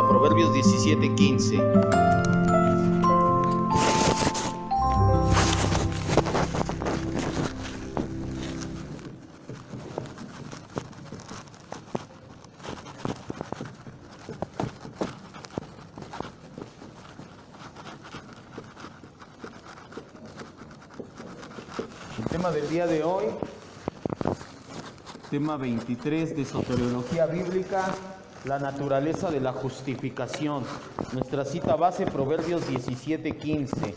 Proverbios 17:15. El tema del día de hoy, tema 23 de Soteriología Bíblica, la naturaleza de la justificación. Nuestra cita base, Proverbios 17:15.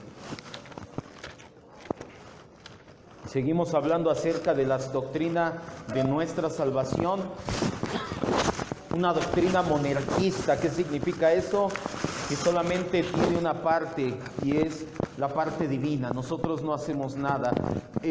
Seguimos hablando acerca de la doctrina de nuestra salvación, una doctrina monarquista. ¿Qué significa eso? Que solamente tiene una parte, y es la parte divina. Nosotros no hacemos nada.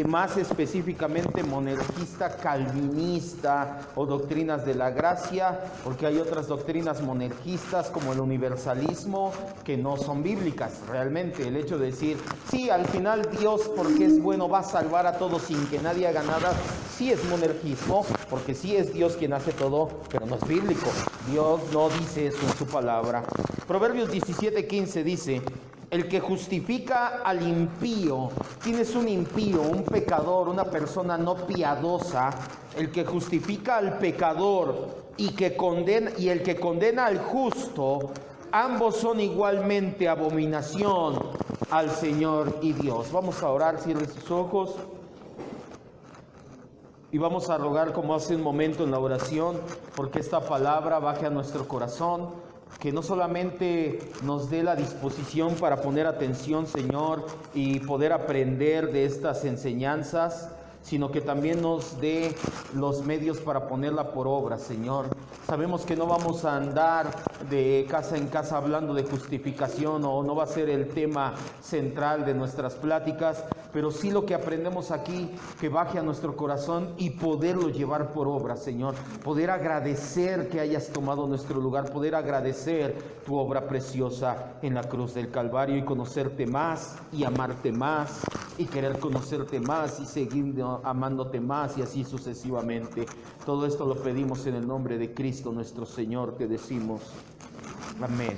Más específicamente monarquista, calvinista o doctrinas de la gracia, porque hay otras doctrinas monarquistas como el universalismo que no son bíblicas realmente. El hecho de decir, sí, al final Dios, porque es bueno, va a salvar a todos sin que nadie haga nada, sí es monarquismo, porque sí es Dios quien hace todo, pero no es bíblico. Dios no dice eso en su palabra. Proverbios 17:15 dice: el que justifica al impío, ¿quién es un impío? Un pecador, una persona no piadosa. El que justifica al pecador y el que condena al justo, ambos son igualmente abominación al Señor y Dios. Vamos a orar, cierre sus ojos. Y vamos a rogar, como hace un momento en la oración, porque esta palabra baje a nuestro corazón, que no solamente nos dé la disposición para poner atención, Señor, y poder aprender de estas enseñanzas, sino que también nos dé los medios para ponerla por obra, Señor. Sabemos que no vamos a andar de casa en casa hablando de justificación, o no va a ser el tema central de nuestras pláticas, pero sí lo que aprendemos aquí, que baje a nuestro corazón y poderlo llevar por obra, Señor. Poder agradecer que hayas tomado nuestro lugar, poder agradecer tu obra preciosa en la cruz del Calvario, y conocerte más y amarte más y querer conocerte más y seguir amándote más, y así sucesivamente. Todo esto lo pedimos en el nombre de Cristo nuestro Señor, te decimos amén.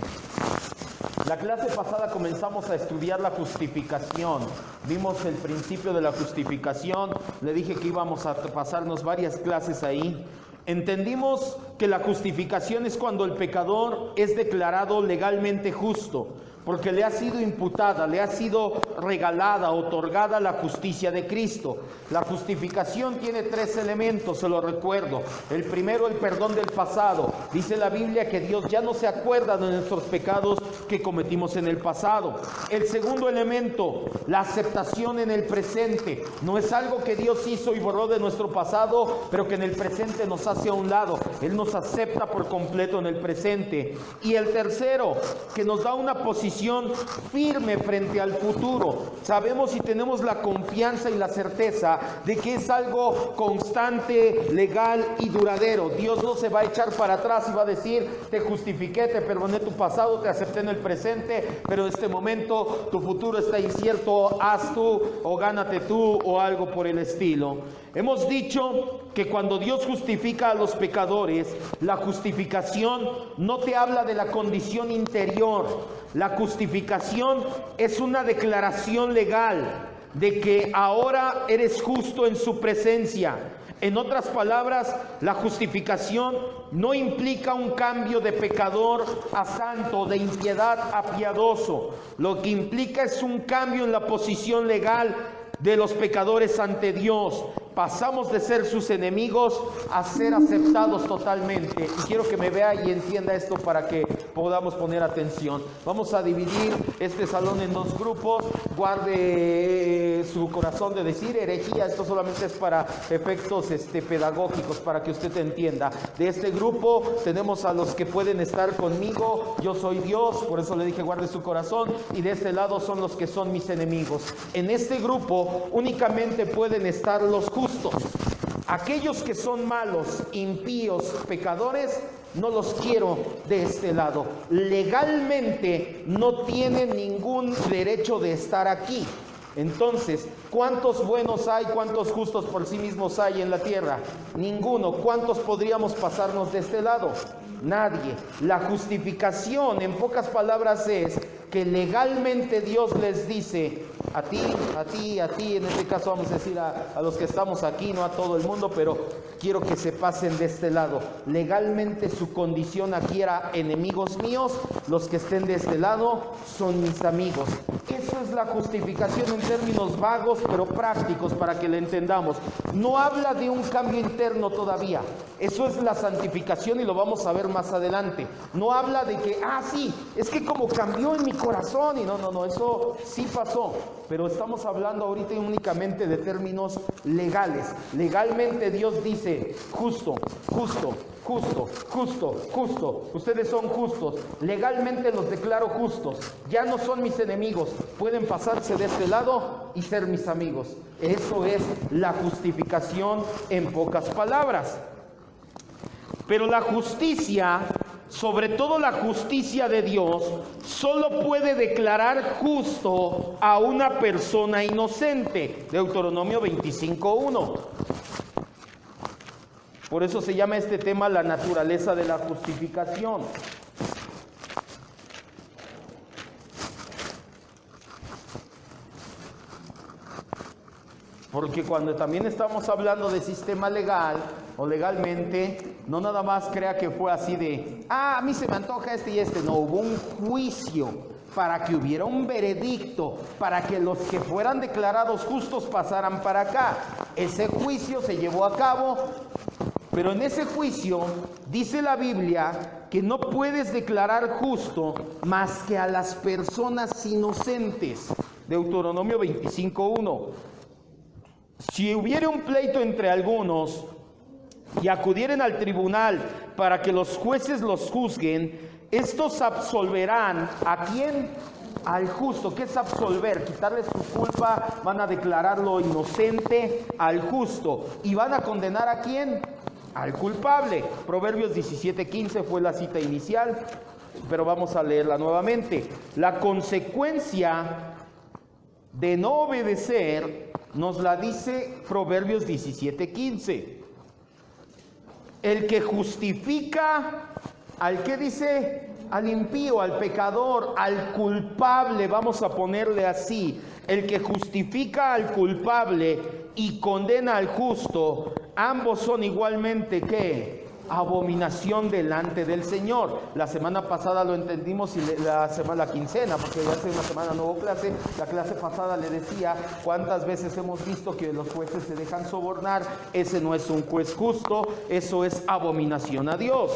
La clase pasada comenzamos a estudiar la justificación. Vimos el principio de la justificación. Le dije que íbamos a pasarnos varias clases ahí. Entendimos que la justificación es cuando el pecador es declarado legalmente justo, porque le ha sido imputada, le ha sido regalada, otorgada la justicia de Cristo. La justificación tiene tres elementos, se lo recuerdo. El primero, el perdón del pasado. Dice la Biblia que Dios ya no se acuerda de nuestros pecados que cometimos en el pasado. El segundo elemento, la aceptación en el presente. No es algo que Dios hizo y borró de nuestro pasado, pero que en el presente nos hace a un lado. Él nos acepta por completo en el presente. Y el tercero, que nos da una posición firme frente al futuro. Sabemos y tenemos la confianza y la certeza de que es algo constante, legal y duradero. Dios no se va a echar para atrás y va a decir: te justifiqué, te perdoné tu pasado, te acepté en el presente, pero en este momento tu futuro está incierto, haz tú o gánate tú o algo por el estilo. Hemos dicho que cuando Dios justifica a los pecadores, la justificación no te habla de la condición interior. La justificación es una declaración legal de que ahora eres justo en su presencia. En otras palabras, la justificación no implica un cambio de pecador a santo, de impiedad a piadoso. Lo que implica es un cambio en la posición legal de los pecadores ante Dios. Pasamos de ser sus enemigos a ser aceptados totalmente. Y quiero que me vea y entienda esto para que podamos poner atención. Vamos a dividir este salón en dos grupos. Guarde su corazón de decir herejía. Esto solamente es para efectos pedagógicos, para que usted entienda. De este grupo tenemos a los que pueden estar conmigo. Yo soy Dios, por eso le dije guarde su corazón. Y de este lado son los que son mis enemigos. En este grupo únicamente pueden estar los justos. Aquellos que son malos, impíos, pecadores, no los quiero de este lado. Legalmente no tienen ningún derecho de estar aquí. Entonces, ¿cuántos buenos hay? ¿Cuántos justos por sí mismos hay en la tierra? Ninguno. ¿Cuántos podríamos pasarnos de este lado? nadie. La justificación, en pocas palabras, es que legalmente Dios les dice a ti, en este caso vamos a decir a los que estamos aquí, no a todo el mundo, pero quiero que se pasen de este lado. Legalmente su condición aquí era enemigos míos, los que estén de este lado son mis amigos. Eso es la justificación en términos vagos pero prácticos para que lo entendamos. No habla de un cambio interno todavía. Eso es la santificación y lo vamos a ver más adelante. No habla de que, sí, es que como cambió en mi corazón y no, eso sí pasó. Pero estamos hablando ahorita únicamente de términos legales. Legalmente Dios dice, justo. Ustedes son justos. Legalmente los declaro justos. Ya no son mis enemigos. Pueden pasarse de este lado y ser mis amigos. Eso es la justificación en pocas palabras. Pero la justicia, sobre todo la justicia de Dios, solo puede declarar justo a una persona inocente. Deuteronomio 25:1. Por eso se llama este tema la naturaleza de la justificación. Porque cuando también estamos hablando de sistema legal o legalmente, no nada más crea que fue así de, a mí se me antoja este y este. No, hubo un juicio para que hubiera un veredicto, para que los que fueran declarados justos pasaran para acá. Ese juicio se llevó a cabo, pero en ese juicio dice la Biblia que no puedes declarar justo más que a las personas inocentes. Deuteronomio 25:1. Si hubiera un pleito entre algunos y acudieren al tribunal para que los jueces los juzguen, estos absolverán ¿a quién? Al justo. ¿Qué es absolver? Quitarle su culpa, van a declararlo inocente al justo. ¿Y van a condenar a quién? Al culpable. Proverbios 17:15 fue la cita inicial, pero vamos a leerla nuevamente. La consecuencia de no obedecer nos la dice Proverbios 17:15. El que justifica, ¿al qué dice? Al impío, al pecador, al culpable, vamos a ponerle así. El que justifica al culpable y condena al justo, ambos son igualmente, ¿qué? Abominación delante del Señor. La semana pasada lo entendimos y la quincena, porque hace una semana no hubo clase. La clase pasada le decía cuántas veces hemos visto que los jueces se dejan sobornar. Ese no es un juez justo, eso es abominación a Dios.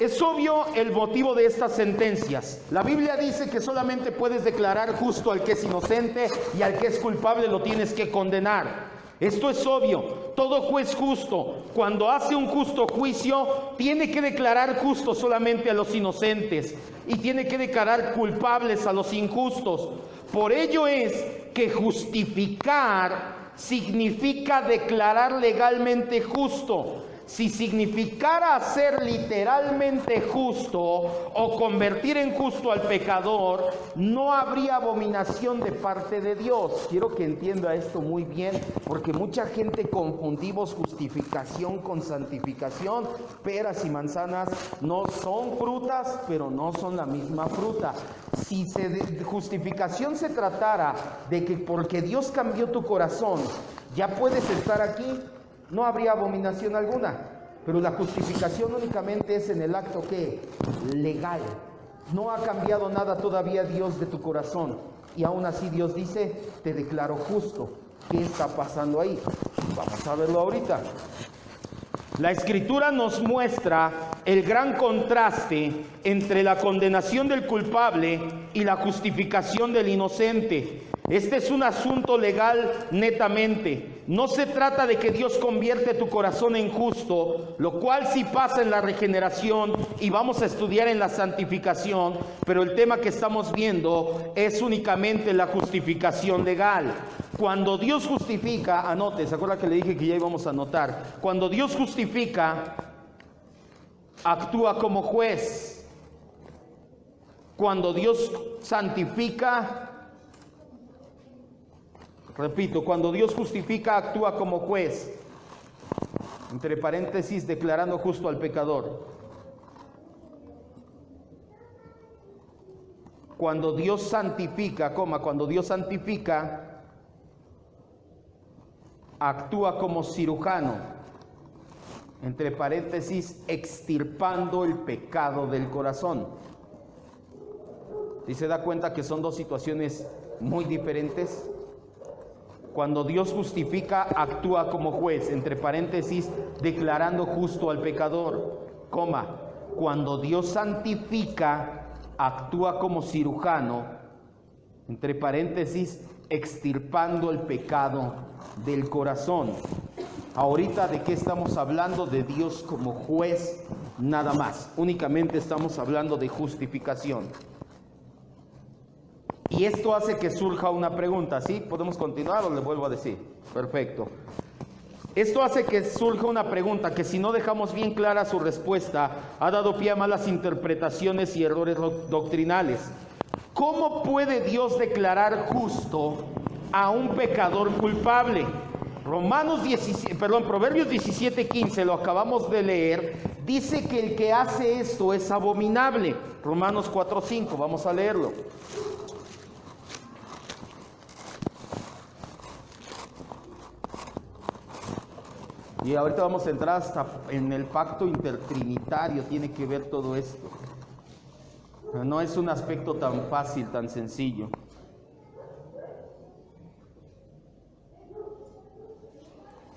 Es obvio el motivo de estas sentencias. La Biblia dice que solamente puedes declarar justo al que es inocente y al que es culpable lo tienes que condenar. Esto es obvio. Todo juez justo, cuando hace un justo juicio, tiene que declarar justo solamente a los inocentes y tiene que declarar culpables a los injustos. Por ello es que justificar significa declarar legalmente justo. Si significara ser literalmente justo o convertir en justo al pecador, no habría abominación de parte de Dios. Quiero que entienda esto muy bien, porque mucha gente confundimos justificación con santificación. Peras y manzanas no son frutas, pero no son la misma fruta. Si justificación se tratara de que porque Dios cambió tu corazón, ya puedes estar aquí, no habría abominación alguna. Pero la justificación únicamente es en el acto que legal. No ha cambiado nada todavía Dios de tu corazón. Y aún así Dios dice, te declaro justo. ¿Qué está pasando ahí? Vamos a verlo ahorita. La Escritura nos muestra el gran contraste entre la condenación del culpable y la justificación del inocente. Este es un asunto legal netamente. No se trata de que Dios convierte tu corazón en justo, lo cual sí pasa en la regeneración y vamos a estudiar en la santificación, pero el tema que estamos viendo es únicamente la justificación legal. Cuando Dios justifica, anote, ¿se acuerda que le dije que ya íbamos a anotar? Cuando Dios justifica, actúa como juez. Cuando Dios santifica, repito, cuando Dios justifica, actúa como juez. Entre paréntesis, declarando justo al pecador. cuando Dios santifica, cuando Dios santifica, actúa como cirujano, entre paréntesis, extirpando el pecado del corazón. ¿Sí se da cuenta que son dos situaciones muy diferentes? Cuando Dios justifica, actúa como juez, entre paréntesis, declarando justo al pecador, cuando Dios santifica, actúa como cirujano, entre paréntesis, extirpando el pecado del corazón. Ahorita, ¿de qué estamos hablando? De Dios como juez, nada más. Únicamente estamos hablando de justificación. Y esto hace que surja una pregunta, ¿sí? ¿Podemos continuar o le vuelvo a decir? Perfecto. Esto hace que surja una pregunta que, si no dejamos bien clara su respuesta, ha dado pie a malas interpretaciones y errores doctrinales. ¿Cómo puede Dios declarar justo a un pecador culpable? Proverbios 17:15, lo acabamos de leer, dice que el que hace esto es abominable. Romanos 4:5, vamos a leerlo. Y ahorita vamos a entrar hasta en el pacto intertrinitario, tiene que ver todo esto. No es un aspecto tan fácil, tan sencillo.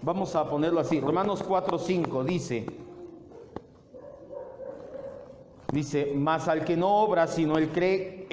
Vamos a ponerlo así. Romanos 4:5 dice, mas al que no obra, sino cree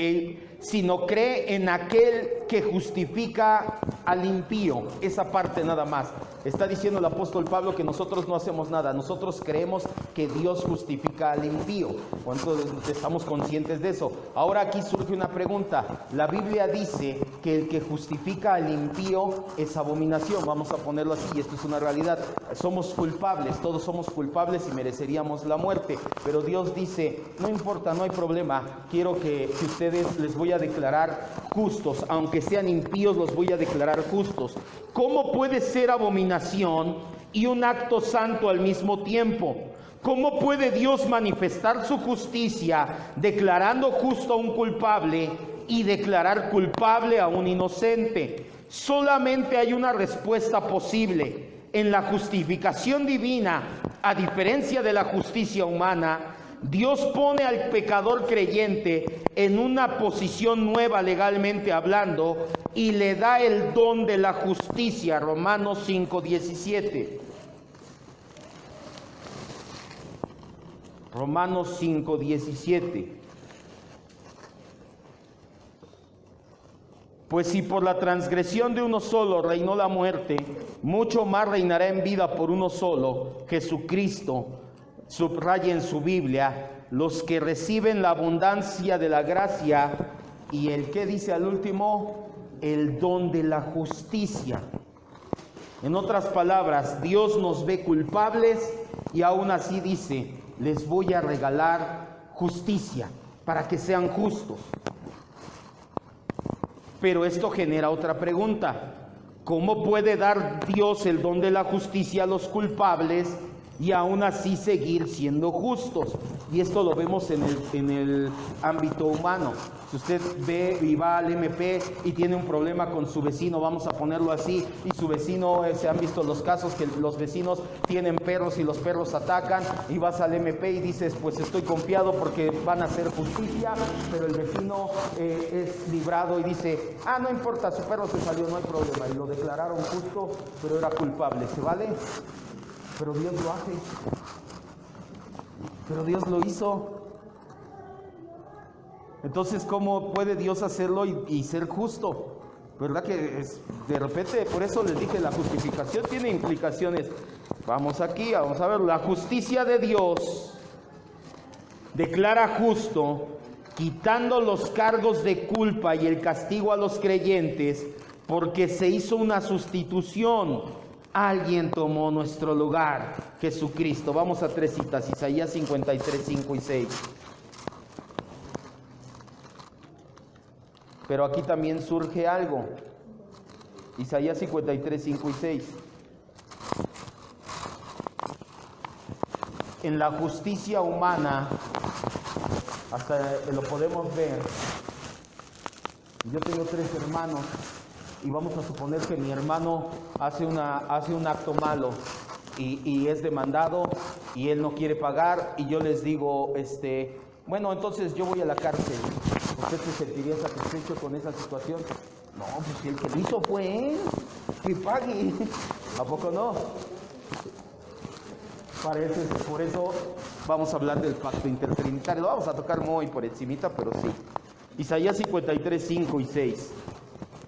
en aquel que justifica al impío. Esa parte nada más. Está diciendo el apóstol Pablo que nosotros no hacemos nada, nosotros creemos que Dios justifica al impío. ¿Cuántos estamos conscientes de eso? Ahora aquí surge una pregunta. La Biblia dice que el que justifica al impío es abominación. Vamos a ponerlo así, y esto es una realidad. Somos culpables, todos somos culpables y mereceríamos la muerte. Pero Dios dice, no importa, no hay problema, quiero que ustedes les voy a declarar justos, aunque sean impíos los voy a declarar justos. ¿Cómo puede ser abominación y un acto santo al mismo tiempo? ¿Cómo puede Dios manifestar su justicia declarando justo a un culpable y declarar culpable a un inocente? Solamente hay una respuesta posible. En la justificación divina, a diferencia de la justicia humana, Dios pone al pecador creyente en una posición nueva legalmente hablando y le da el don de la justicia. Romanos 5:17. Romanos 5:17. Pues si por la transgresión de uno solo reinó la muerte, mucho más reinará en vida por uno solo, Jesucristo. Subraya en su Biblia, los que reciben la abundancia de la gracia y el que dice al último, el don de la justicia. En otras palabras, Dios nos ve culpables y aún así dice, les voy a regalar justicia para que sean justos. Pero esto genera otra pregunta. ¿Cómo puede dar Dios el don de la justicia a los culpables y aún así seguir siendo justos? Y esto lo vemos en el ámbito humano. Si usted ve y va al MP y tiene un problema con su vecino, vamos a ponerlo así, y su vecino, se han visto los casos que los vecinos tienen perros y los perros atacan, y vas al MP y dices, pues estoy confiado porque van a hacer justicia, pero el vecino es librado y dice, no importa, su perro se salió, no hay problema, y lo declararon justo, pero era culpable. ¿Se vale? Pero Dios lo hace. Pero Dios lo hizo. Entonces, ¿cómo puede Dios hacerlo y ser justo? ¿Verdad que de repente, por eso les dije, la justificación tiene implicaciones? Vamos aquí, vamos a ver. La justicia de Dios declara justo, quitando los cargos de culpa y el castigo a los creyentes, porque se hizo una sustitución. Alguien tomó nuestro lugar, Jesucristo. Vamos a 3 citas, Isaías 53, 5 y 6. Pero aquí también surge algo. Isaías 53, 5 y 6. En la justicia humana, hasta lo podemos ver, Yo tengo 3 hermanos y vamos a suponer que mi hermano hace un acto malo y es demandado y él no quiere pagar y yo les digo, bueno, entonces yo voy a la cárcel. ¿Usted se sentiría satisfecho con esa situación? No, pues si el que lo hizo fue él, que pague. ¿A poco no? Por eso vamos a hablar del pacto intertrinitario. Lo vamos a tocar muy por encimita, pero sí. Isaías 53, 5 y 6.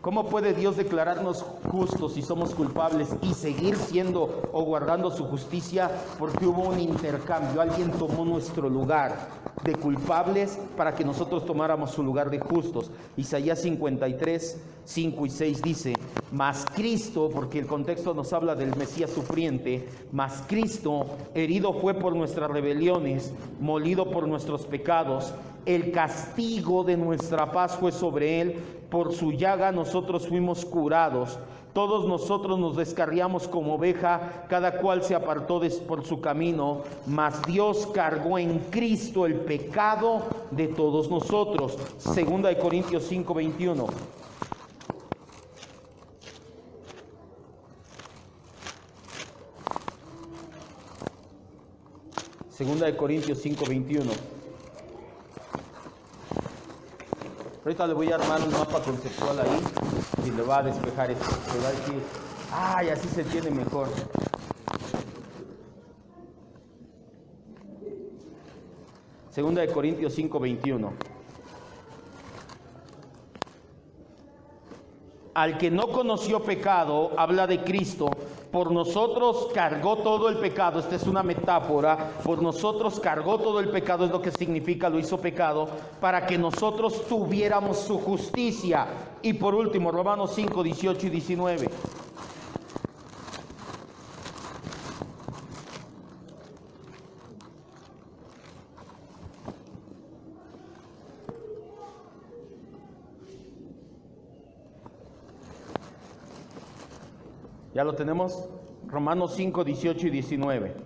¿Cómo puede Dios declararnos justos si somos culpables y seguir siendo o guardando su justicia? Porque hubo un intercambio, alguien tomó nuestro lugar de culpables para que nosotros tomáramos su lugar de justos. Isaías 53, 5 y 6 dice, mas Cristo, porque el contexto nos habla del Mesías sufriente, mas Cristo herido fue por nuestras rebeliones, molido por nuestros pecados, el castigo de nuestra paz fue sobre él, por su llaga nosotros fuimos curados. Todos nosotros nos descarriamos como oveja, cada cual se apartó por su camino, mas Dios cargó en Cristo el pecado de todos nosotros. Segunda de Corintios 5, 21. Segunda de Corintios 5, 21. Ahorita le voy a armar un mapa conceptual ahí y le va a despejar esto. Le va a decir, ay, así se entiende mejor. Segunda de Corintios 5, 21. Al que no conoció pecado, habla de Cristo, por nosotros cargó todo el pecado. Esta es una metáfora. Por nosotros cargó todo el pecado, es lo que significa, lo hizo pecado, para que nosotros tuviéramos su justicia. Y por último, Romanos 5, 18 y 19. ¿Ya lo tenemos? Romanos 5, 18 y 19.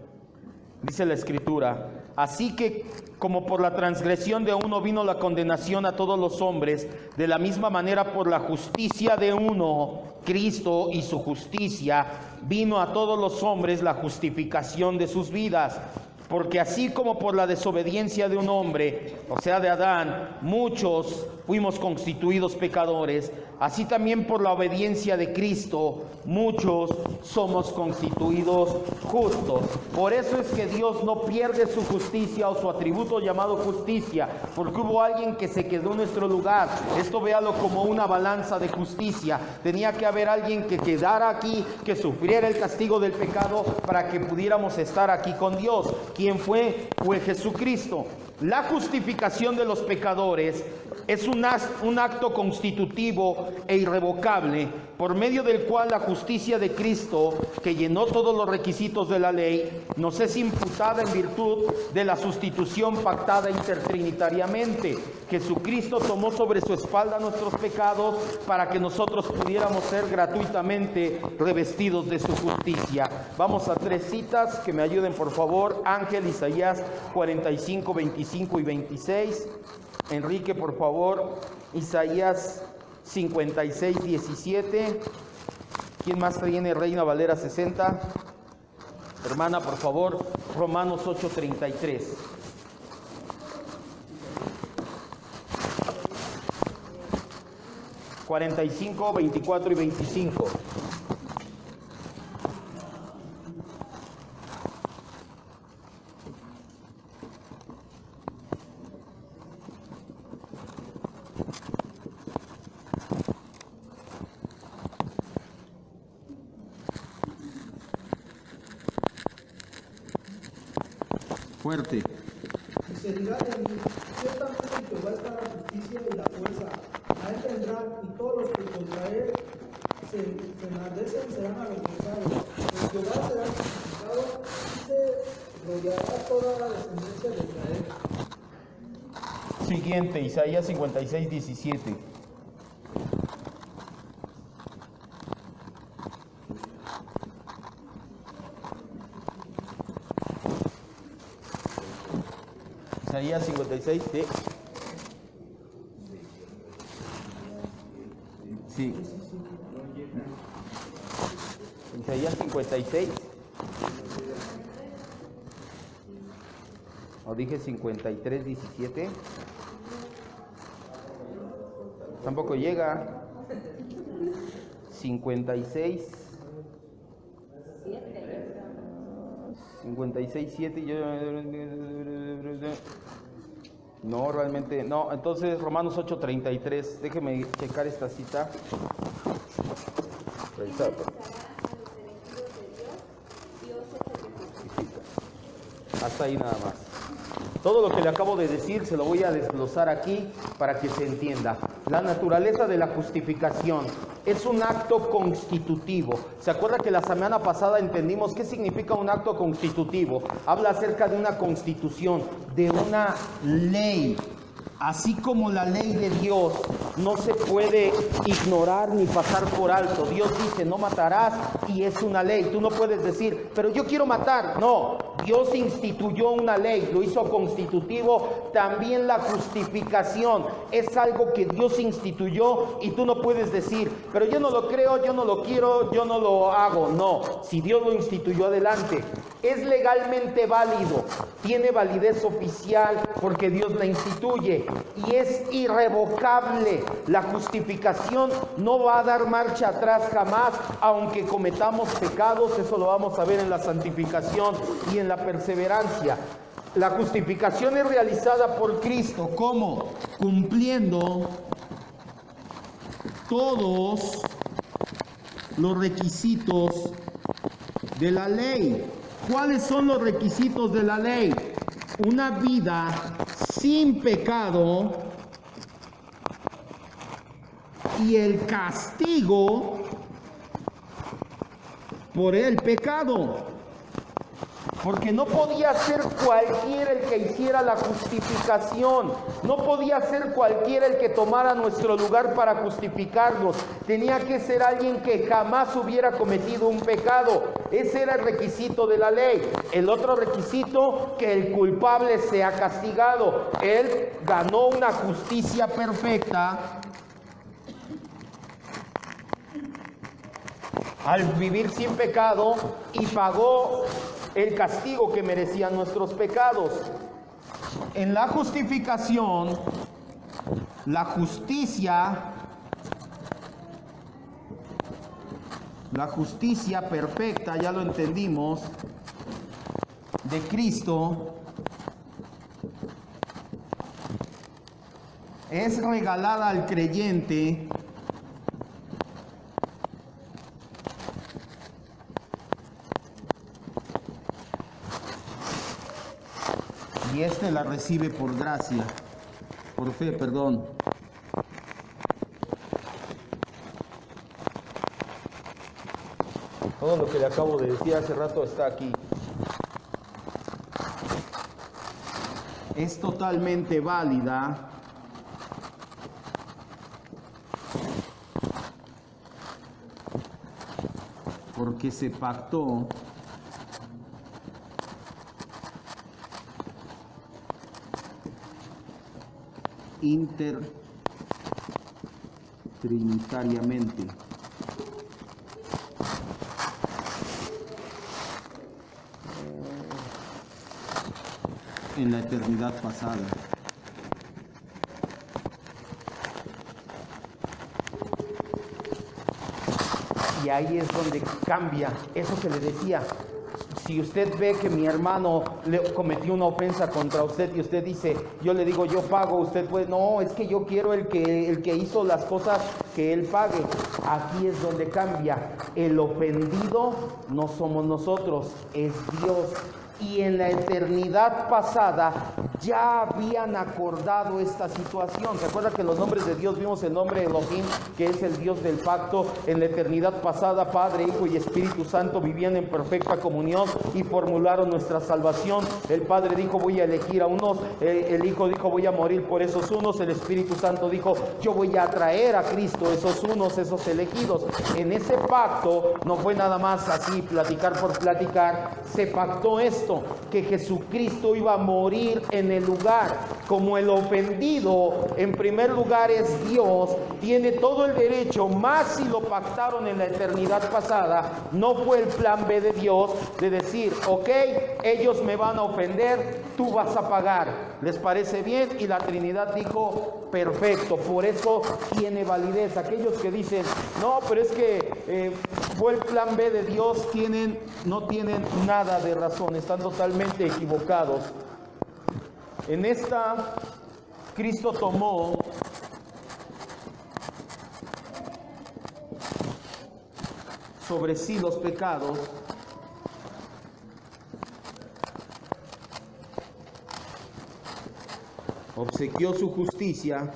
Dice la Escritura, así que como por la transgresión de uno vino la condenación a todos los hombres, de la misma manera por la justicia de uno, Cristo y su justicia, vino a todos los hombres la justificación de sus vidas. Porque así como por la desobediencia de un hombre, o sea de Adán, muchos fuimos constituidos pecadores, así también por la obediencia de Cristo, muchos somos constituidos justos. Por eso es que Dios no pierde su justicia o su atributo llamado justicia, porque hubo alguien que se quedó en nuestro lugar. Esto véalo como una balanza de justicia. Tenía que haber alguien que quedara aquí, que sufriera el castigo del pecado para que pudiéramos estar aquí con Dios. ¿Quién fue? Fue Jesucristo. La justificación de los pecadores es un acto constitutivo e irrevocable, por medio del cual la justicia de Cristo, que llenó todos los requisitos de la ley, nos es imputada en virtud de la sustitución pactada intertrinitariamente. Jesucristo tomó sobre su espalda nuestros pecados para que nosotros pudiéramos ser gratuitamente revestidos de su justicia. Vamos a 3 citas que me ayuden, por favor. Ángel, Isaías 45, 25 y 26. Enrique, por favor, Isaías 56, 17. ¿Quién más tiene Reina Valera 60? Hermana, por favor, Romanos 8, 33. ...45, 24 y 25... Fuerte. Y se dirá de mí, ciertamente Jehová está la justicia y la fuerza, a él vendrán, y todos los que contra él se enardecen serán avergonzados. Pues Jehová será justificado y se rodeará toda la descendencia de Israel. Siguiente, Isaías 56, 17. Isaías 56, Sí. Isaías 56. ¿O dije 53, 17? Tampoco llega. 56. 56, 7. No, realmente no. Entonces, Romanos 8:33. Déjeme checar esta cita. Hasta ahí nada más. Todo lo que le acabo de decir se lo voy a desglosar aquí para que se entienda. La naturaleza de la justificación es un acto constitutivo. ¿Se acuerda que la semana pasada entendimos qué significa un acto constitutivo? Habla acerca de una constitución, de una ley. Así como la ley de Dios no se puede ignorar ni pasar por alto. Dios dice, no matarás, y es una ley. Tú no puedes decir, pero yo quiero matar. No, Dios instituyó una ley, lo hizo constitutivo. También la justificación es algo que Dios instituyó y tú no puedes decir, pero yo no lo creo, yo no lo quiero, yo no lo hago. No, si Dios lo instituyó, adelante. Es legalmente válido, tiene validez oficial porque Dios la instituye y es irrevocable. La justificación no va a dar marcha atrás jamás, aunque cometamos pecados. Eso lo vamos a ver en la santificación y en la perseverancia. La justificación es realizada por Cristo. ¿Cómo? Cumpliendo todos los requisitos de la ley. ¿Cuáles son los requisitos de la ley? Una vida sin pecado y el castigo por el pecado. Porque no podía ser cualquiera el que hiciera la justificación. No podía ser cualquiera el que tomara nuestro lugar para justificarnos. Tenía que ser alguien que jamás hubiera cometido un pecado. Ese era el requisito de la ley. El otro requisito, que el culpable sea castigado. Él ganó una justicia perfecta al vivir sin pecado y pagó el castigo que merecían nuestros pecados. En la justificación, la justicia perfecta, ya lo entendimos, de Cristo, es regalada al creyente y éste la recibe por gracia, por fe, perdón. Todo lo que le acabo de decir hace rato está aquí. Es totalmente válida porque se pactó intertrinitariamente. En la eternidad pasada. Y ahí es donde cambia eso que le decía. Si usted ve que mi hermano le cometió una ofensa contra usted y usted dice, yo le digo, yo pago, usted puede, no, es que yo quiero el que hizo las cosas, que él pague. Aquí es donde cambia. El ofendido no somos nosotros, es Dios. Y en la eternidad pasada ya habían acordado esta situación. ¿Se acuerda que los nombres de Dios vimos el nombre de Elohim, que es el Dios del pacto? En la eternidad pasada, Padre, Hijo y Espíritu Santo vivían en perfecta comunión y formularon nuestra salvación. El Padre dijo, voy a elegir a unos. El Hijo dijo, voy a morir por esos unos. El Espíritu Santo dijo, yo voy a traer a Cristo esos unos, esos elegidos. En ese pacto no fue nada más así platicar por platicar. Se pactó esto. esto, que Jesucristo iba a morir en el lugar. Como el ofendido en primer lugar es Dios, tiene todo el derecho, más si lo pactaron en la eternidad pasada. No fue el plan B de Dios de decir, ok, ellos me van a ofender, tú vas a pagar. ¿Les parece bien? Y la Trinidad dijo, perfecto, por eso tiene validez. Aquellos que dicen, no, pero es que fue el plan B de Dios, no tienen nada de razón, están totalmente equivocados. En esta, Cristo tomó sobre sí los pecados, obsequió su justicia,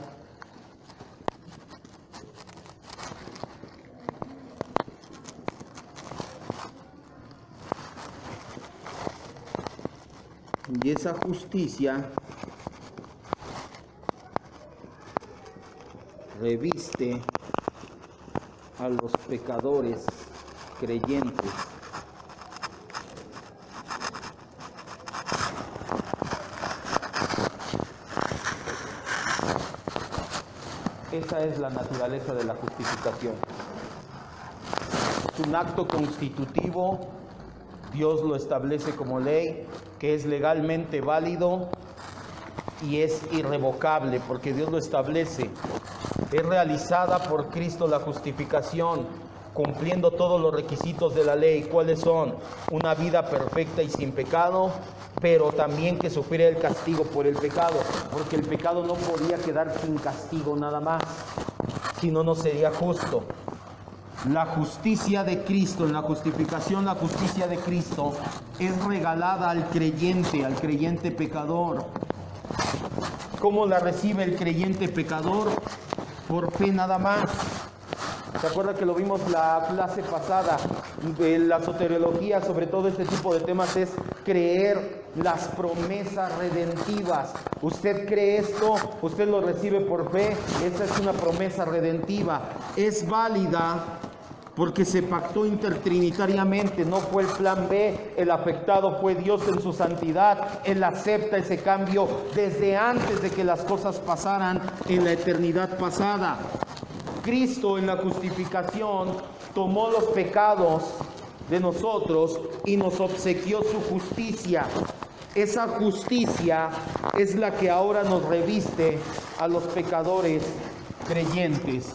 y esa justicia reviste a los pecadores creyentes. Esa es la naturaleza de la justificación. Es un acto constitutivo, Dios lo establece como ley, que es legalmente válido y es irrevocable, porque Dios lo establece. Es realizada por Cristo la justificación, cumpliendo todos los requisitos de la ley. ¿Cuáles son? Una vida perfecta y sin pecado, pero también que sufriera el castigo por el pecado, porque el pecado no podía quedar sin castigo nada más, si no, no sería justo. La justicia de Cristo, en la justificación, la justicia de Cristo es regalada al creyente pecador. ¿Cómo la recibe el creyente pecador? Por fe nada más. ¿Se acuerda que lo vimos la clase pasada? La soteriología, sobre todo este tipo de temas, es creer las promesas redentivas. Usted cree esto, usted lo recibe por fe, esa es una promesa redentiva. Es válida porque se pactó intertrinitariamente, no fue el plan B, el afectado fue Dios en su santidad. Él acepta ese cambio desde antes de que las cosas pasaran en la eternidad pasada. Cristo en la justificación tomó los pecados de nosotros y nos obsequió su justicia. Esa justicia es la que ahora nos reviste a los pecadores creyentes.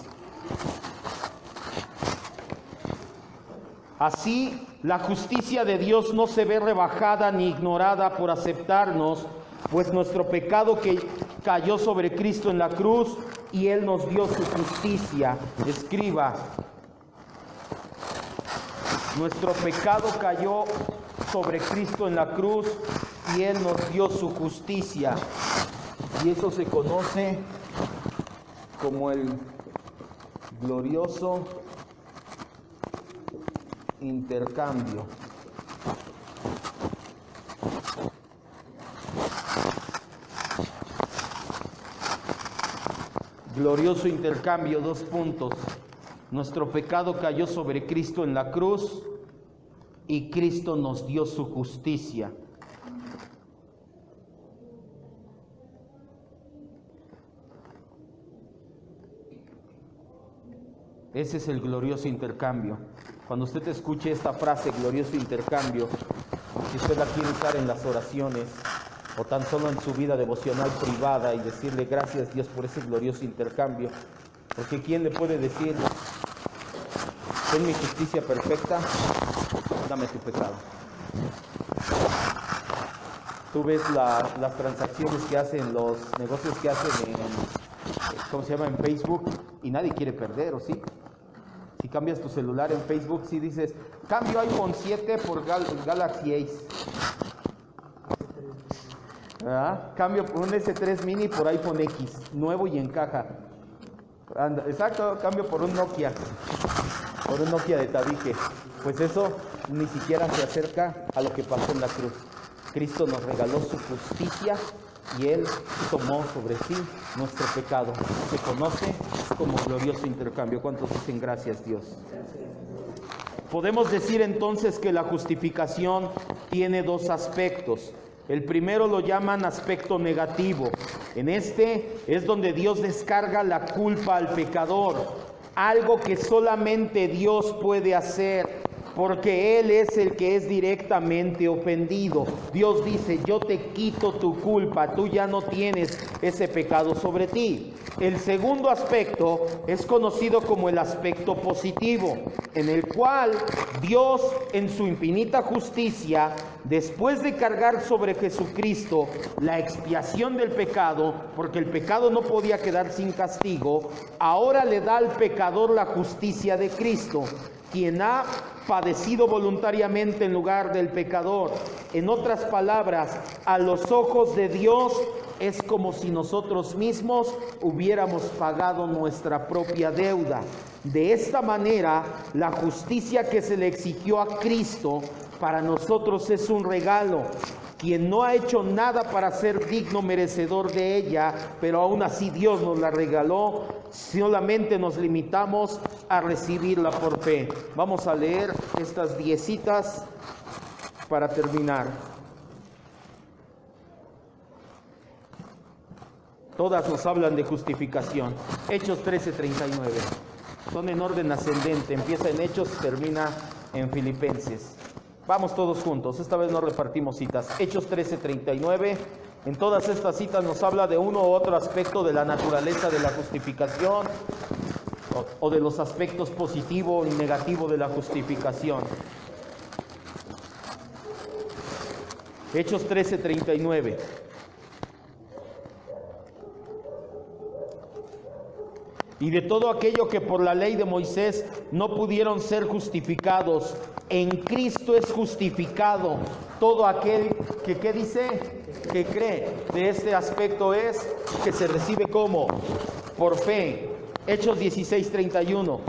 Así, la justicia de Dios no se ve rebajada ni ignorada por aceptarnos, pues nuestro pecado que cayó sobre Cristo en la cruz y Él nos dio su justicia. Escriba, nuestro pecado cayó sobre Cristo en la cruz y Él nos dio su justicia. Y eso se conoce como el glorioso intercambio. Glorioso intercambio, 2 puntos. Nuestro pecado cayó sobre Cristo en la cruz y Cristo nos dio su justicia. Ese es el glorioso intercambio. Cuando usted escuche esta frase, glorioso intercambio, si usted la quiere usar en las oraciones o tan solo en su vida devocional privada y decirle gracias Dios por ese glorioso intercambio, porque ¿quién le puede decir, ten mi justicia perfecta, dame tu pecado? Tú ves las transacciones que hacen, los negocios que hacen en Facebook, y nadie quiere perder, ¿o sí? Si cambias tu celular en Facebook, si dices, cambio iPhone 7 por Galaxy Ace. ¿Verdad? Cambio por un S3 mini por iPhone X, nuevo y en caja. Exacto, cambio por un Nokia de tabique. Pues eso ni siquiera se acerca a lo que pasó en la cruz. Cristo nos regaló su justicia y Él tomó sobre sí nuestro pecado. Se conoce como glorioso intercambio. ¿Cuántos dicen gracias Dios? Podemos decir entonces que la justificación tiene dos aspectos. El primero lo llaman aspecto negativo. En este es donde Dios descarga la culpa al pecador, algo que solamente Dios puede hacer, porque Él es el que es directamente ofendido. Dios dice: yo te quito tu culpa, tú ya no tienes ese pecado sobre ti. El segundo aspecto es conocido como el aspecto positivo, en el cual Dios, en su infinita justicia, después de cargar sobre Jesucristo la expiación del pecado, porque el pecado no podía quedar sin castigo, ahora le da al pecador la justicia de Cristo, quien ha padecido voluntariamente en lugar del pecador. En otras palabras, a los ojos de Dios es como si nosotros mismos hubiéramos pagado nuestra propia deuda. De esta manera, la justicia que se le exigió a Cristo para nosotros es un regalo. Quien no ha hecho nada para ser digno merecedor de ella, pero aún así Dios nos la regaló, solamente nos limitamos a recibirla por fe. Vamos a leer estas 10 citas para terminar. Todas nos hablan de justificación. Hechos 13:39. Son en orden ascendente. Empieza en Hechos, termina en Filipenses. Vamos todos juntos, esta vez no repartimos citas. Hechos 13:39. En todas estas citas nos habla de uno u otro aspecto de la naturaleza de la justificación o de los aspectos positivo y negativo de la justificación. Hechos 13:39. Y de todo aquello que por la ley de Moisés no pudieron ser justificados, en Cristo es justificado todo aquel que, ¿qué dice? Que cree. De este aspecto es que se recibe como por fe. Hechos 16:31.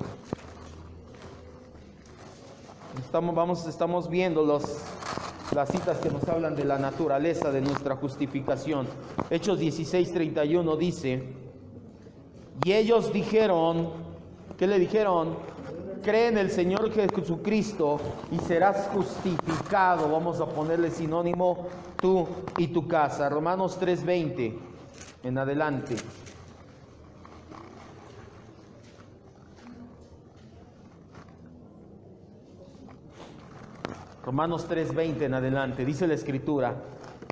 Estamos viendo las citas que nos hablan de la naturaleza de nuestra justificación. Hechos 16:31 dice: y ellos dijeron, ¿qué le dijeron? Cree en el Señor Jesucristo y serás justificado. Vamos a ponerle sinónimo, tú y tu casa. Romanos 3:20 en adelante. Romanos 3:20 en adelante, dice la Escritura: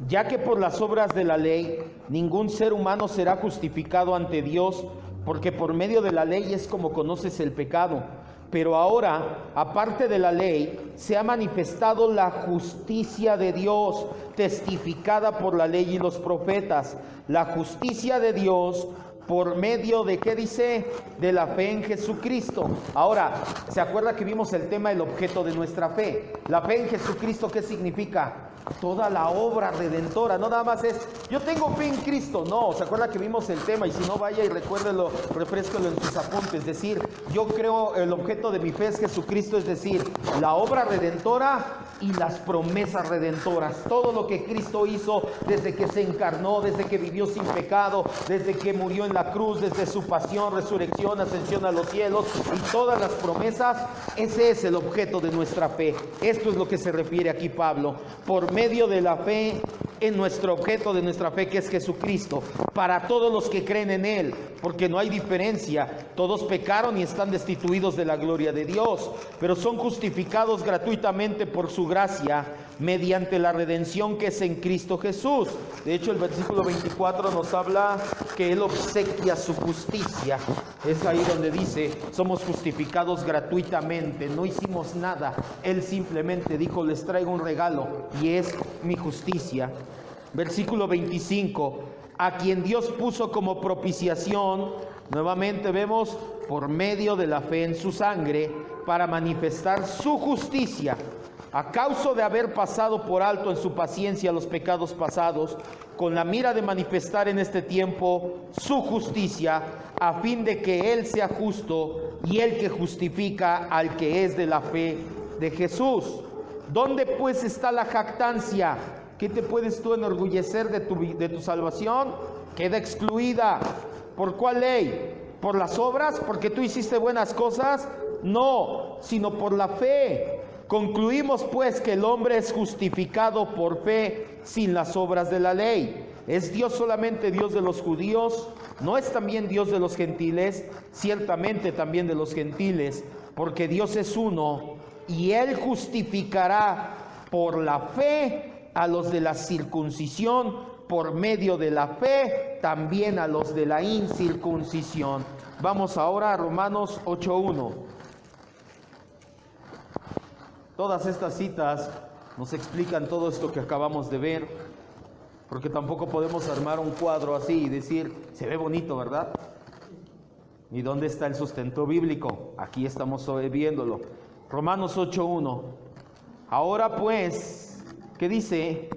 ya que por las obras de la ley ningún ser humano será justificado ante Dios, porque por medio de la ley es como conoces el pecado. Pero ahora, aparte de la ley, se ha manifestado la justicia de Dios, testificada por la ley y los profetas. La justicia de Dios por medio de, ¿qué dice? De la fe en Jesucristo. Ahora, ¿se acuerda que vimos el tema, el objeto de nuestra fe? La fe en Jesucristo, ¿qué significa? Toda la obra redentora. No nada más es, yo tengo fe en Cristo. No, ¿se acuerda que vimos el tema? Y si no, vaya y recuérdelo, refrésquelo en sus apuntes. Es decir, yo creo, el objeto de mi fe es Jesucristo, es decir, la obra redentora y las promesas redentoras. Todo lo que Cristo hizo desde que se encarnó, desde que vivió sin pecado, desde que murió en la cruz, desde su pasión, resurrección, ascensión a los cielos y todas las promesas, ese es el objeto de nuestra fe. Esto es lo que se refiere aquí Pablo. Por medio de la fe en nuestro objeto de nuestra fe, que es Jesucristo, para todos los que creen en Él, porque no hay diferencia. Todos pecaron y están destituidos de la gloria de Dios, pero son justificados gratuitamente por su gracia, mediante la redención que es en Cristo Jesús. De hecho, el versículo 24 nos habla que Él obsequia su justicia. Es ahí donde dice, somos justificados gratuitamente, no hicimos nada. Él simplemente dijo, les traigo un regalo y es mi justicia. Versículo 25, a quien Dios puso como propiciación, nuevamente vemos, por medio de la fe en su sangre, para manifestar su justicia, a causa de haber pasado por alto en su paciencia los pecados pasados, con la mira de manifestar en este tiempo su justicia, a fin de que Él sea justo y el que justifica al que es de la fe de Jesús. ¿Dónde pues está la jactancia? ¿Qué te puedes tú enorgullecer de tu salvación? Queda excluida. ¿Por cuál ley? ¿Por las obras? ¿Porque tú hiciste buenas cosas? No, sino por la fe. Concluimos pues que el hombre es justificado por fe sin las obras de la ley. ¿Es Dios solamente Dios de los judíos? ¿No es también Dios de los gentiles? Ciertamente también de los gentiles, porque Dios es uno, y Él justificará por la fe a los de la circuncisión, por medio de la fe también a los de la incircuncisión. Vamos ahora a Romanos 8:1. Todas estas citas nos explican todo esto que acabamos de ver, porque tampoco podemos armar un cuadro así y decir, se ve bonito, ¿verdad? ¿Y dónde está el sustento bíblico? Aquí estamos viéndolo. Romanos 8:1. Ahora pues, ¿qué dice?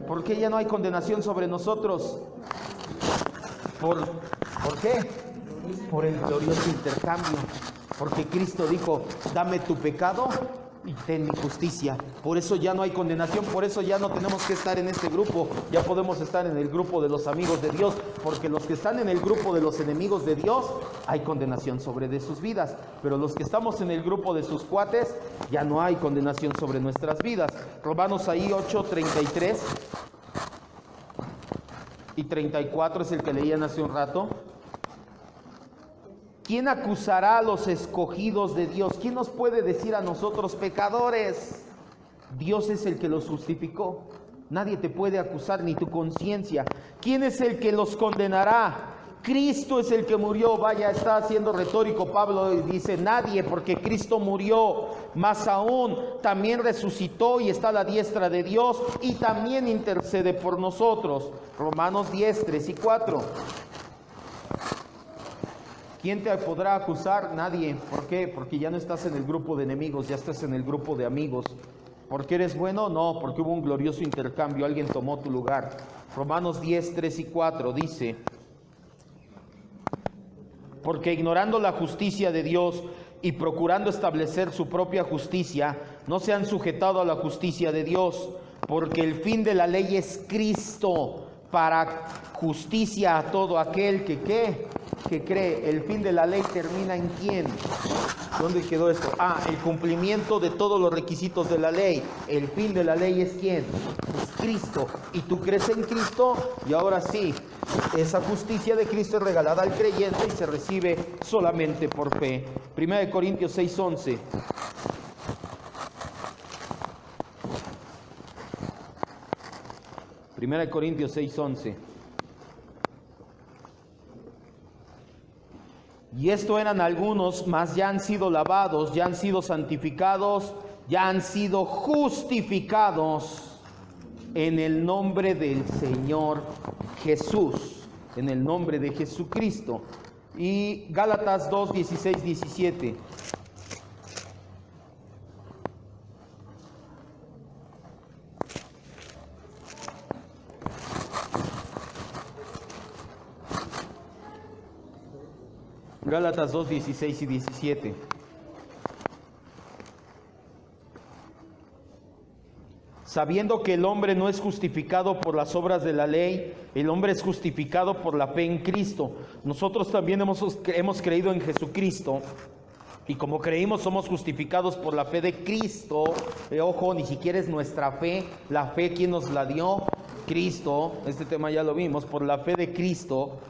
¿Por qué ya no hay condenación sobre nosotros? ¿Por qué? Por el glorioso intercambio. Porque Cristo dijo, dame tu pecado y ten mi justicia. Por eso ya no hay condenación, por eso ya no tenemos que estar en este grupo, ya podemos estar en el grupo de los amigos de Dios, porque los que están en el grupo de los enemigos de Dios, hay condenación sobre de sus vidas, pero los que estamos en el grupo de sus cuates, ya no hay condenación sobre nuestras vidas. Romanos ahí 8:33 y 34 es el que leían hace un rato. ¿Quién acusará a los escogidos de Dios? ¿Quién nos puede decir a nosotros pecadores? Dios es el que los justificó. Nadie te puede acusar, ni tu conciencia. ¿Quién es el que los condenará? Cristo es el que murió. Vaya, está siendo retórico Pablo y dice nadie, porque Cristo murió. Más aún, también resucitó y está a la diestra de Dios y también intercede por nosotros. Romanos 10:3 y 4. ¿Quién te podrá acusar? Nadie. ¿Por qué? Porque ya no estás en el grupo de enemigos, ya estás en el grupo de amigos. ¿Por qué eres bueno? No, porque hubo un glorioso intercambio, alguien tomó tu lugar. Romanos 10:3 y 4 dice, porque ignorando la justicia de Dios y procurando establecer su propia justicia, no se han sujetado a la justicia de Dios, porque el fin de la ley es Cristo, para justicia a todo aquel que cree. El fin de la ley termina ¿en quién? ¿Dónde quedó esto? El cumplimiento de todos los requisitos de la ley. El fin de la ley es ¿quién? Es Cristo. Y tú crees en Cristo y ahora sí, esa justicia de Cristo es regalada al creyente y se recibe solamente por fe. 1 Corintios 6:11. Primera de Corintios 6:11. Y esto eran algunos, mas ya han sido lavados, ya han sido santificados, ya han sido justificados en el nombre del Señor Jesús, en el nombre de Jesucristo. Y Gálatas 2:16-17. Gálatas 2:16 y 17. Sabiendo que el hombre no es justificado por las obras de la ley, el hombre es justificado por la fe en Cristo. Nosotros también hemos creído en Jesucristo, y como creímos somos justificados por la fe de Cristo. Ojo, ni siquiera es nuestra fe, la fe, ¿quién nos la dio? Cristo. Este tema ya lo vimos, por la fe de Cristo,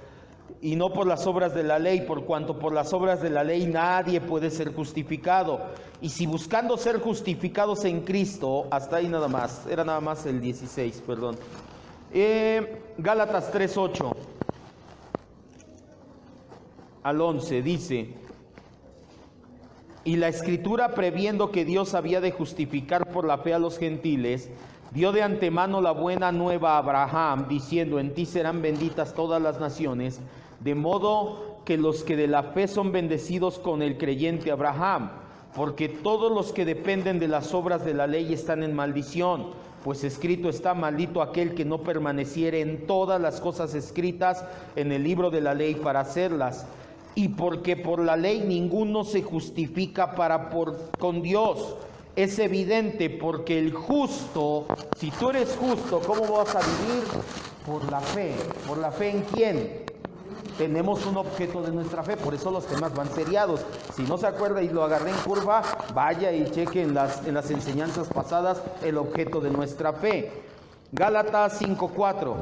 y no por las obras de la ley, por cuanto por las obras de la ley nadie puede ser justificado. Y si buscando ser justificados en Cristo, hasta ahí nada más, era nada más el 16, perdón. Gálatas 3:8 al 11 dice, y la Escritura, previendo que Dios había de justificar por la fe a los gentiles, dio de antemano la buena nueva a Abraham, diciendo, en ti serán benditas todas las naciones, de modo que los que de la fe son bendecidos con el creyente Abraham, porque todos los que dependen de las obras de la ley están en maldición, pues escrito está, maldito aquel que no permaneciere en todas las cosas escritas en el libro de la ley para hacerlas. Y porque por la ley ninguno se justifica con Dios. Es evidente, porque el justo, si tú eres justo, ¿cómo vas a vivir? Por la fe. ¿Por la fe en quién? tenemos un objeto de nuestra fe, por eso los temas van seriados. Si no se acuerda y lo agarré en curva, vaya y cheque en las enseñanzas pasadas el objeto de nuestra fe. Gálatas 5:4.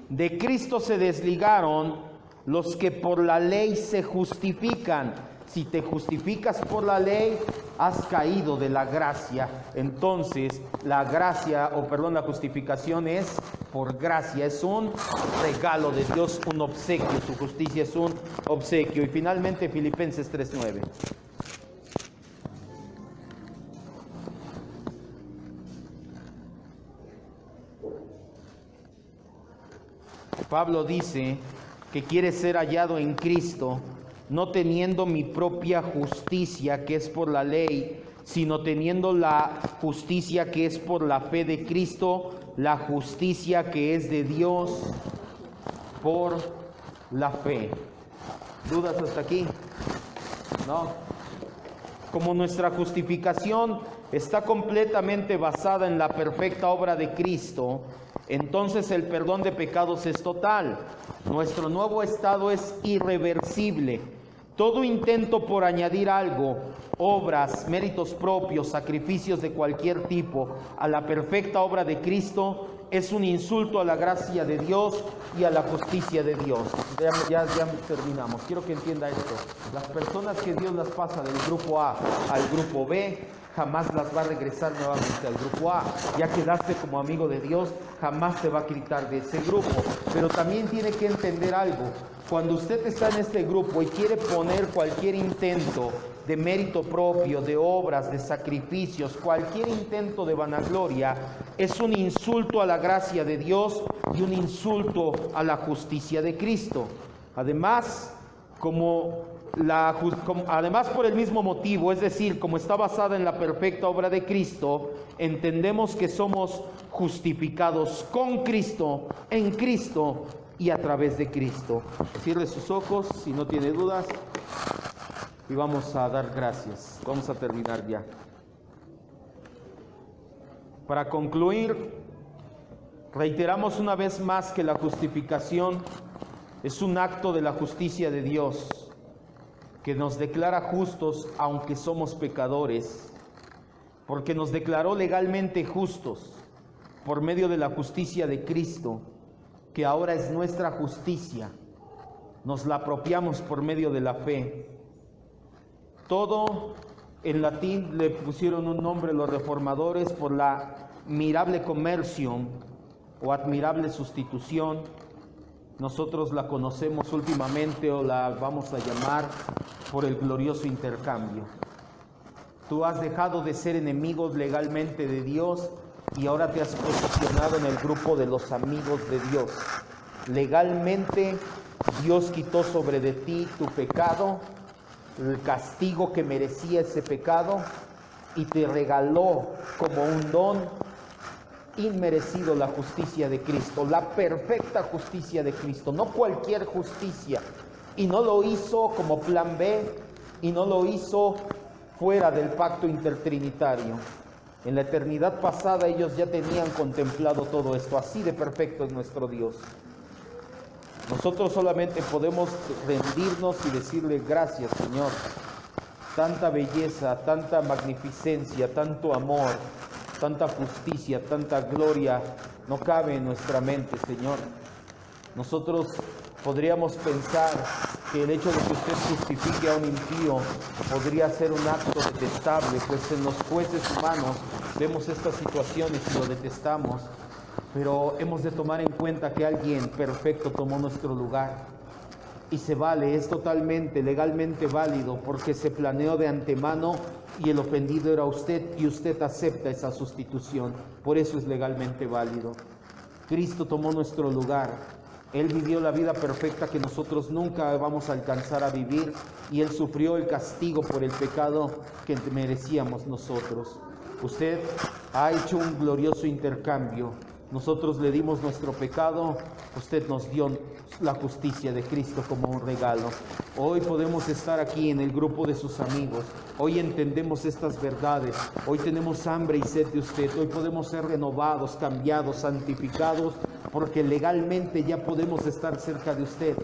De Cristo se desligaron los que por la ley se justifican. Si te justificas por la ley, has caído de la gracia. Entonces, la justificación es por gracia, es un regalo de Dios, un obsequio. Su justicia es un obsequio. Y finalmente, Filipenses 3:9. Pablo dice que quiere ser hallado en Cristo, no teniendo mi propia justicia que es por la ley, sino teniendo la justicia que es por la fe de Cristo, la justicia que es de Dios por la fe. ¿Dudas hasta aquí? No. Como nuestra justificación está completamente basada en la perfecta obra de Cristo, entonces el perdón de pecados es total. Nuestro nuevo estado es irreversible. Todo intento por añadir algo, obras, méritos propios, sacrificios de cualquier tipo, a la perfecta obra de Cristo, es un insulto a la gracia de Dios y a la justicia de Dios. Ya terminamos. Quiero que entienda esto. Las personas que Dios las pasa del grupo A al grupo B, jamás las va a regresar nuevamente al grupo A. Ya quedaste como amigo de Dios, jamás te va a quitar de ese grupo. Pero también tiene que entender algo. Cuando usted está en este grupo y quiere poner cualquier intento de mérito propio, de obras, de sacrificios, cualquier intento de vanagloria, es un insulto a la gracia de Dios y un insulto a la justicia de Cristo. Además, además por el mismo motivo, es decir, como está basada en la perfecta obra de Cristo, entendemos que somos justificados con Cristo, en Cristo y a través de Cristo. Cierre sus ojos si no tiene dudas y vamos a dar gracias. Vamos a terminar ya. Para concluir, reiteramos una vez más que la justificación es un acto de la justicia de Dios, que nos declara justos aunque somos pecadores, porque nos declaró legalmente justos por medio de la justicia de Cristo, que ahora es nuestra justicia. Nos la apropiamos por medio de la fe. Todo en latín le pusieron un nombre los reformadores por la mirable conversión o admirable sustitución. Nosotros la conocemos últimamente o la vamos a llamar por el glorioso intercambio. Tú has dejado de ser enemigos legalmente de Dios y ahora te has posicionado en el grupo de los amigos de Dios. Legalmente Dios quitó sobre de ti tu pecado, el castigo que merecía ese pecado, y te regaló como un don inmerecido la justicia de Cristo, la perfecta justicia de Cristo, no cualquier justicia. Y no lo hizo como plan B, y no lo hizo fuera del pacto intertrinitario. En la eternidad pasada ellos ya tenían contemplado todo esto. Así de perfecto es nuestro Dios. Nosotros solamente podemos rendirnos y decirle gracias, Señor. Tanta belleza, tanta magnificencia, tanto amor, tanta justicia, tanta gloria no cabe en nuestra mente, Señor. Nosotros podríamos pensar que el hecho de que usted justifique a un impío podría ser un acto detestable, pues en los jueces humanos vemos estas situaciones y lo detestamos, pero hemos de tomar en cuenta que alguien perfecto tomó nuestro lugar y se vale, es totalmente, legalmente válido, porque se planeó de antemano y el ofendido era usted y usted acepta esa sustitución, por eso es legalmente válido. Cristo tomó nuestro lugar. Él vivió la vida perfecta que nosotros nunca vamos a alcanzar a vivir y Él sufrió el castigo por el pecado que merecíamos nosotros. Usted ha hecho un glorioso intercambio. Nosotros le dimos nuestro pecado, usted nos dio la justicia de Cristo como un regalo. Hoy podemos estar aquí en el grupo de sus amigos. Hoy entendemos estas verdades. Hoy tenemos hambre y sed de usted. Hoy podemos ser renovados, cambiados, santificados, porque legalmente ya podemos estar cerca de usted.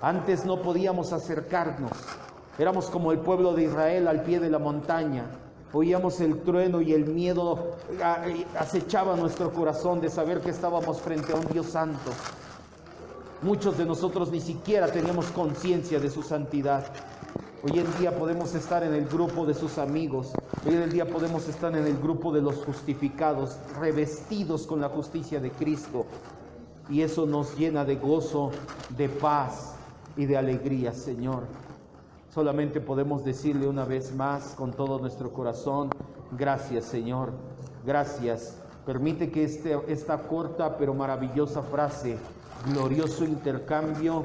Antes no podíamos acercarnos. Éramos como el pueblo de Israel al pie de la montaña. Oíamos el trueno y el miedo acechaba nuestro corazón de saber que estábamos frente a un Dios santo. Muchos de nosotros ni siquiera teníamos conciencia de su santidad. Hoy en día podemos estar en el grupo de sus amigos. Hoy en día podemos estar en el grupo de los justificados, revestidos con la justicia de Cristo. Y eso nos llena de gozo, de paz y de alegría, Señor. Solamente podemos decirle una vez más con todo nuestro corazón: gracias, Señor, gracias. Permite que esta corta pero maravillosa frase, glorioso intercambio,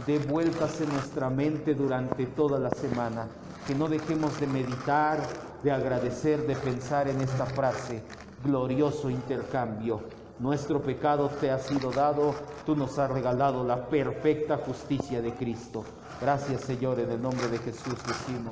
dé vueltas en nuestra mente durante toda la semana. Que no dejemos de meditar, de agradecer, de pensar en esta frase: glorioso intercambio. Nuestro pecado te ha sido dado, tú nos has regalado la perfecta justicia de Cristo. Gracias, Señor, en el nombre de Jesús decimos.